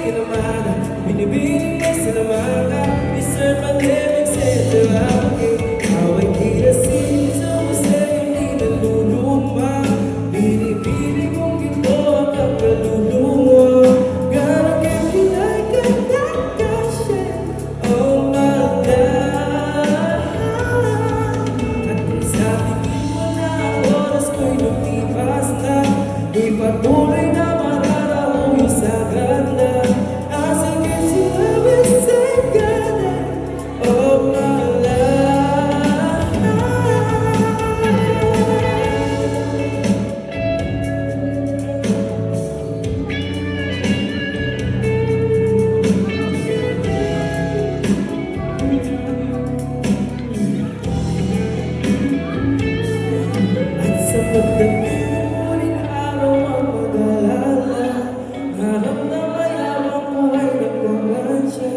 ka naman Binibining na sa naman Deserve my living sa okay Away kita sino sa'yo di naluluma Binibini kong ito ang kaluluwa Gonna give you like a shit Oh my God At kung sa tingin mo na oras ko'y lumipas na Di patuloy na mararaw yung sagad na As I get you every second of my life At sa pagdating mo rin araw ang mag-alala Harap na mayabang ko ay nagpamansya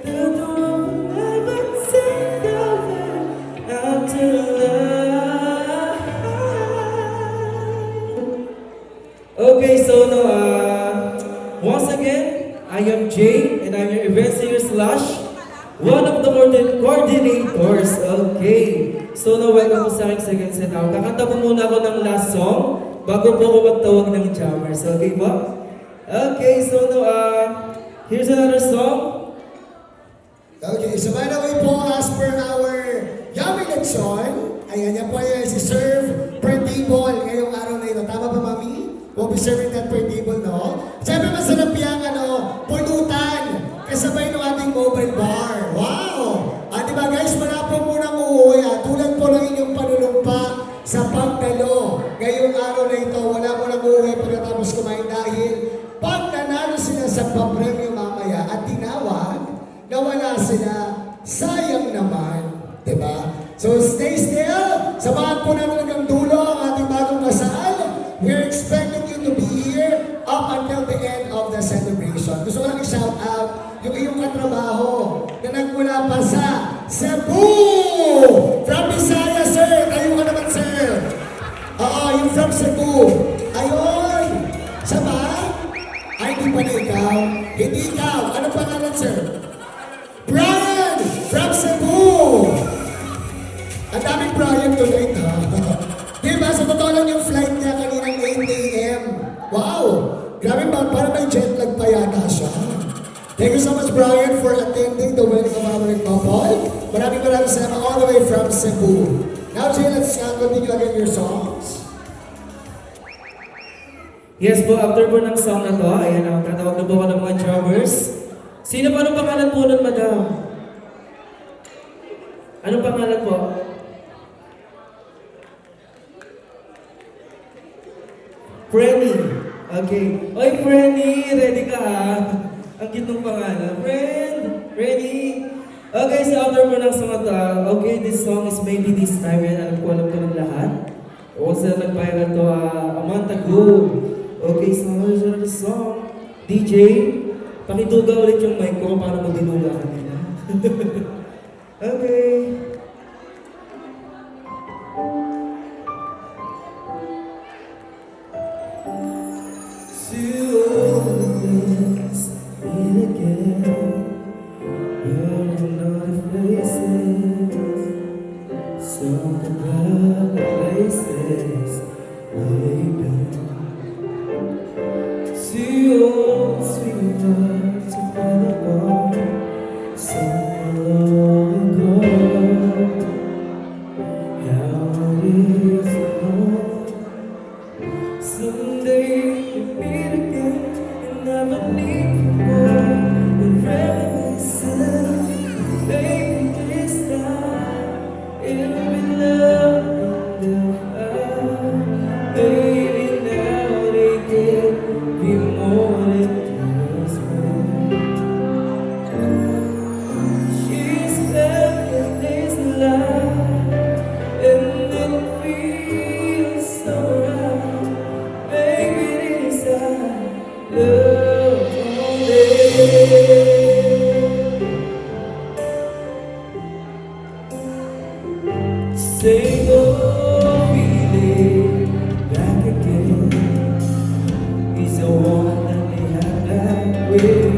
Pero ako never think of it after love Okay, so now, once again, I am Jay and I'm your event singer slash one of the coordinators. Okay. So now, welcome po sa aking second set out. Kakanta po muna ako ng last song bago po ako magtawag ng jammers. Okay ba? Okay, so now, here's another song. Okay, so by the way po, as per our yummy leksyon, ayan yan po yan, si serve per table ngayong araw na ito. Tama ba, Mami? We'll be serving that per table, no? Siyempre masarap yung, pulutan, kasabay ng ating mobile bar. Wow! Diba guys, wala po munang uuwi. Tulad po ng inyong panunumpa sa pagdalo. Ngayong araw na ito, wala mo nang uuwi pagkatapos kumain dahil pag nanalo sila sa papremyo mamaya at tinawag, nawala sila, sayang naman. Diba? So stay still. Samahan po namin hanggang dulo ang ating bagong kasal. We're expecting you to be here up until the end of the celebration. Gusto ko lang i-shout out yung iyong katrabaho na nagmula pa sa Cebu! From Visayas, sir! Tayo ka naman, sir! Oo, yung from Cebu. Ayun! Siya ba? Ay, di pa na ikaw. Hindi ikaw. Ano pangalan, sir? Brian! From Cebu! Ang daming Brian tonight, ha? Diba? Sa totoo lang yung flight niya kaninang 8 a.m. Wow! Grabe ba? Parang may jet lag pa yata siya. Thank you so much, Brian, for attending the wedding of our couple. Maraming salamat all the way from Cebu. Now, Jay, let's continue again your songs. Yes po, after po ng song na to, ayan ang tatawag na po ako ng mga drummers. Sino pa anong pangalan po nun, madam? Anong pangalan po? Frenny. Okay. Oy, Frenny, ready ka ha? Ang cute ng pangalan. Frenny. Okay, so after po ng song na to, okay, this song is Maybe This Time. Yan, alam ko ng lahat. Also, nag-viral to a month ago. Okay, so here's another song. DJ, pakituga ulit yung mic ko para madinuga kanina. Okay. Say no feeling back again. He's the one that they have back with.